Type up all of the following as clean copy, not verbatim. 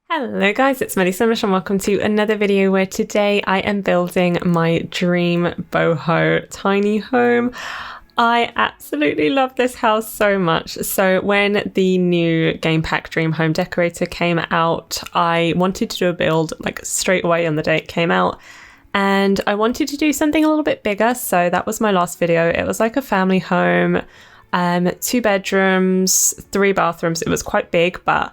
Hello guys, it's Melissa and welcome to another video where today I am building my dream boho tiny home. I absolutely love this house so much. So when the new game pack Dream Home Decorator came out, I wanted to do a build like straight away on the day it came out. And I wanted to do something a little bit bigger. So that was my last video. It was like a family home, 2 bedrooms, 3 bathrooms. It was quite big, but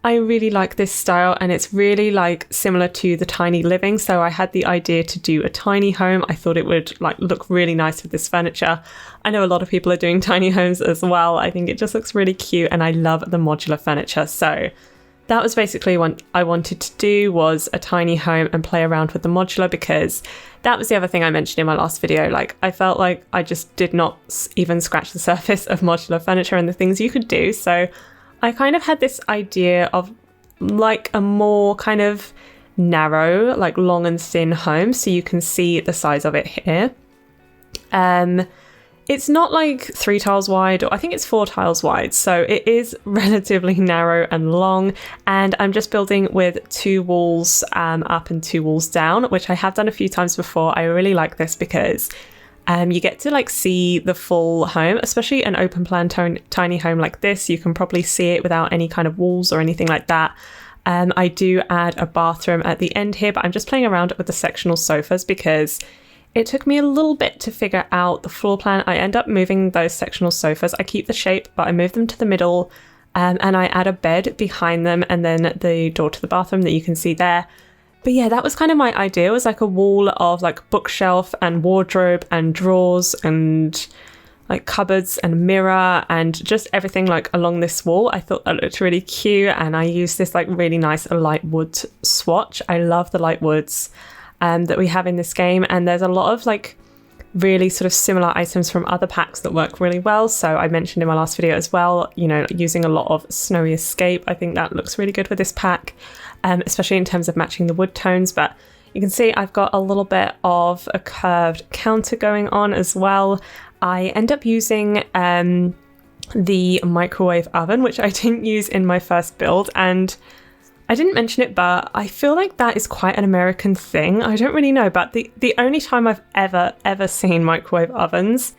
I really like this style and it's really like similar to the tiny living. So I had the idea to do a tiny home. I thought it would like look really nice with this furniture. I know a lot of people are doing tiny homes as well. I think it just looks really cute and I love the modular furniture. So that was basically what I wanted to do, was a tiny home and play around with the modular, because that was the other thing I mentioned in my last video. Like I felt like I just did not even scratch the surface of modular furniture and the things you could do. So I kind of had this idea of like a more kind of narrow, like long and thin home. So you can see the size of it here. It's not like 3 tiles wide, or I think it's 4 tiles wide. So it is relatively narrow and long. And I'm just building with 2 walls up and 2 walls down, which I have done a few times before. I really like this because you get to like see the full home, especially an open plan tiny home like this. You can probably see it without any kind of walls or anything like that. I do add a bathroom at the end here, but I'm just playing around with the sectional sofas because it took me a little bit to figure out the floor plan. I end up moving those sectional sofas. I keep the shape, but I move them to the middle and I add a bed behind them and then the door to the bathroom that you can see there. But yeah, that was kind of my idea. It was like a wall of like bookshelf and wardrobe and drawers and like cupboards and mirror and just everything like along this wall. I thought that looked really cute, and I used this like really nice light wood swatch. I love the light woods that we have in this game, and there's a lot of like really sort of similar items from other packs that work really well. So I mentioned in my last video as well, you know, using a lot of Snowy Escape. I think that looks really good with this pack, especially in terms of matching the wood tones. But you can see I've got a little bit of a curved counter going on as well. I end up using the microwave oven, which I didn't use in my first build, and I didn't mention it, but I feel like that is quite an American thing. I don't really know, but the only time I've ever seen microwave ovens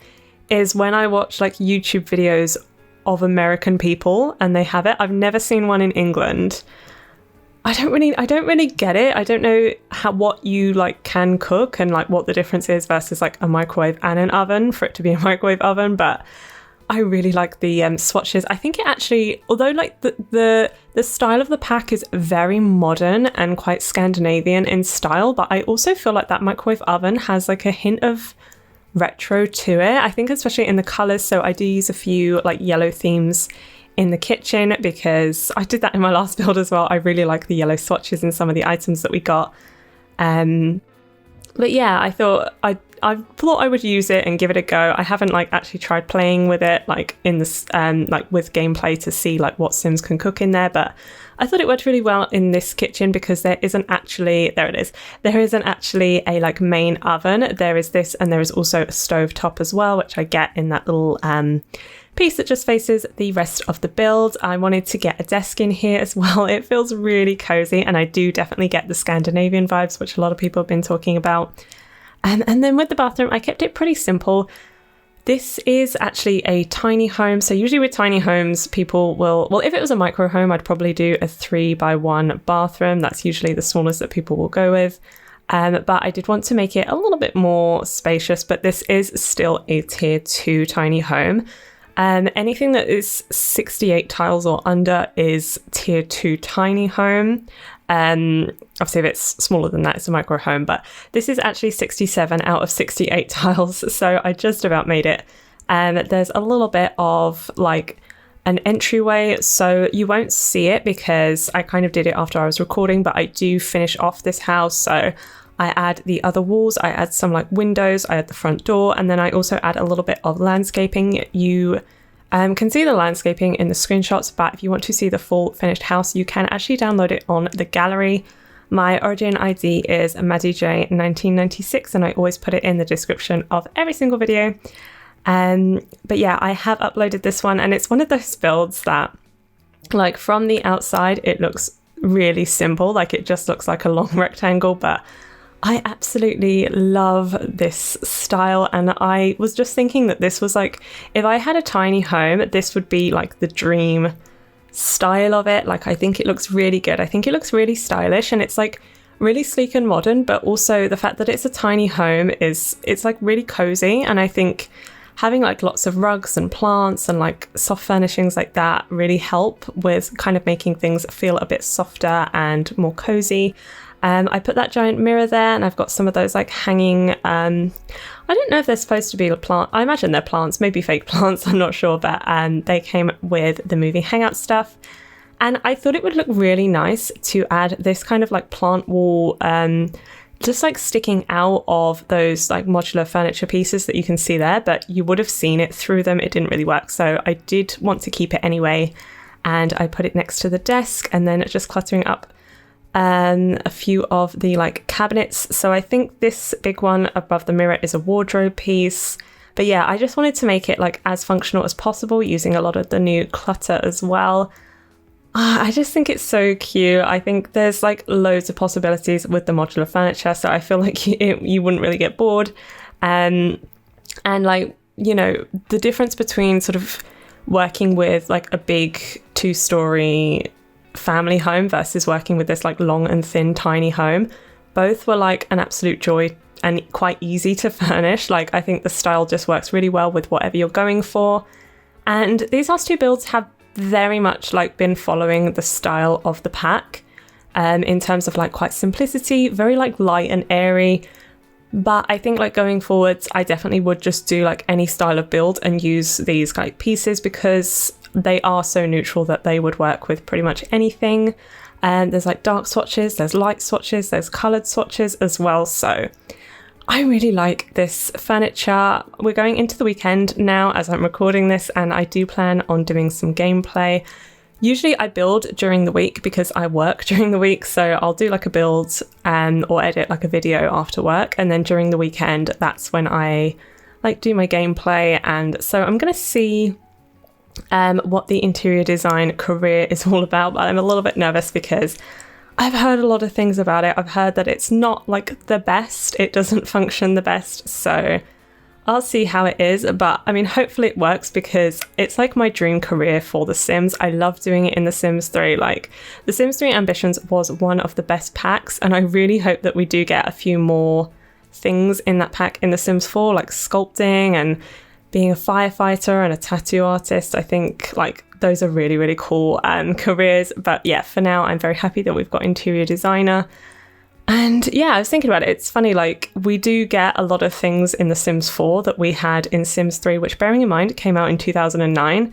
is when I watch like YouTube videos of American people and they have it. I've never seen one in England. I don't really get it. I don't know what you like can cook and like what the difference is versus like a microwave and an oven for it to be a microwave oven, but I really like the swatches. I think it actually, although like the style of the pack is very modern and quite Scandinavian in style, but I also feel like that microwave oven has like a hint of retro to it. I think especially in the colors. So I do use a few like yellow themes in the kitchen because I did that in my last build as well. I really like the yellow swatches in some of the items that we got. But yeah, I thought I thought I would use it and give it a go. I haven't like actually tried playing with it like in this like with gameplay to see like what Sims can cook in there, but I thought it worked really well in this kitchen because there isn't actually a like main oven. There is this, and there is also a stove top as well, which I get in that little piece that just faces the rest of the build. I wanted to get a desk in here as well. It feels really cozy, and I do definitely get the Scandinavian vibes, which a lot of people have been talking about. And then with the bathroom, I kept it pretty simple. This is actually a tiny home. So usually with tiny homes, people will, well, if it was a micro home, I'd probably do a 3x1 bathroom. That's usually the smallest that people will go with. But I did want to make it a little bit more spacious, but this is still a tier 2 tiny home. Anything that is 68 tiles or under is tier 2 tiny home. Obviously if it's smaller than that, it's a micro home, but this is actually 67 out of 68 tiles. So I just about made it. There's a little bit of like an entryway, so you won't see it because I kind of did it after I was recording, but I do finish off this house. So I add the other walls, I add some like windows, I add the front door, and then I also add a little bit of landscaping. You can see the landscaping in the screenshots, but if you want to see the full finished house, you can actually download it on the gallery. My origin ID is MaddieJ1996, and I always put it in the description of every single video. But yeah, I have uploaded this one, and it's one of those builds that, like, from the outside, it looks really simple, like it just looks like a long rectangle, but I absolutely love this style. And I was just thinking that this was like, if I had a tiny home, this would be like the dream style of it. Like, I think it looks really good. I think it looks really stylish, and it's like really sleek and modern, but also the fact that it's a tiny home it's like really cozy. And I think having like lots of rugs and plants and like soft furnishings like that really help with kind of making things feel a bit softer and more cozy. I put that giant mirror there, and I've got some of those like hanging, I don't know if they're supposed to be a plant. I imagine they're plants, maybe fake plants, I'm not sure, but they came with the movie hangout stuff. And I thought it would look really nice to add this kind of like plant wall, just like sticking out of those like modular furniture pieces that you can see there, but you would have seen it through them. It didn't really work. So I did want to keep it anyway. And I put it next to the desk, and then just cluttering up a few of the like cabinets. So I think this big one above the mirror is a wardrobe piece. But yeah, I just wanted to make it like as functional as possible, using a lot of the new clutter as well. I just think it's so cute. I think there's like loads of possibilities with the modular furniture, so I feel like you wouldn't really get bored. And like, you know, the difference between sort of working with like a big 2-story family home versus working with this like long and thin tiny home, both were like an absolute joy and quite easy to furnish. Like, I think the style just works really well with whatever you're going for. And these last two builds have very much like been following the style of the pack, in terms of like quite simplicity, very like light and airy. But I think like going forwards, I definitely would just do like any style of build and use these like pieces, because they are so neutral that they would work with pretty much anything. And there's like dark swatches, there's light swatches, there's coloured swatches as well. So I really like this furniture. We're going into the weekend now as I'm recording this, and I do plan on doing some gameplay. Usually I build during the week because I work during the week, so I'll do like a build or edit like a video after work, and then during the weekend that's when I like do my gameplay. And so I'm gonna see what the interior design career is all about, but I'm a little bit nervous because I've heard a lot of things about it. I've heard that it's not like the best, it doesn't function the best, so I'll see how it is. But I mean, hopefully it works, because it's like my dream career for The Sims. I love doing it in The Sims 3. Like, The Sims 3 Ambitions was one of the best packs, and I really hope that we do get a few more things in that pack in The Sims 4, like sculpting and being a firefighter and a tattoo artist. I think like those are really, really cool careers. But yeah, for now, I'm very happy that we've got interior designer. And yeah, I was thinking about it. It's funny, like we do get a lot of things in The Sims 4 that we had in Sims 3, which, bearing in mind, came out in 2009.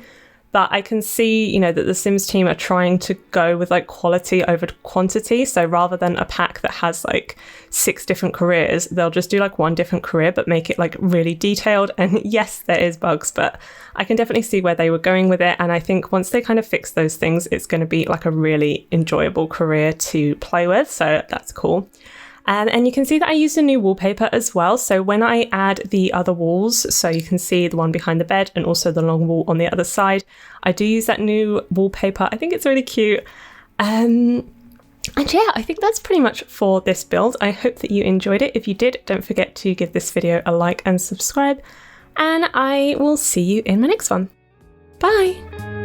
But I can see, you know, that the Sims team are trying to go with like quality over quantity. So rather than a pack that has like 6 different careers, they'll just do like one different career, but make it like really detailed. And yes, there is bugs, but I can definitely see where they were going with it. And I think once they kind of fix those things, it's going to be like a really enjoyable career to play with. So that's cool. And you can see that I used a new wallpaper as well. So when I add the other walls, so you can see the one behind the bed and also the long wall on the other side, I do use that new wallpaper. I think it's really cute. And yeah, I think that's pretty much for this build. I hope that you enjoyed it. If you did, don't forget to give this video a like and subscribe. And I will see you in my next one. Bye!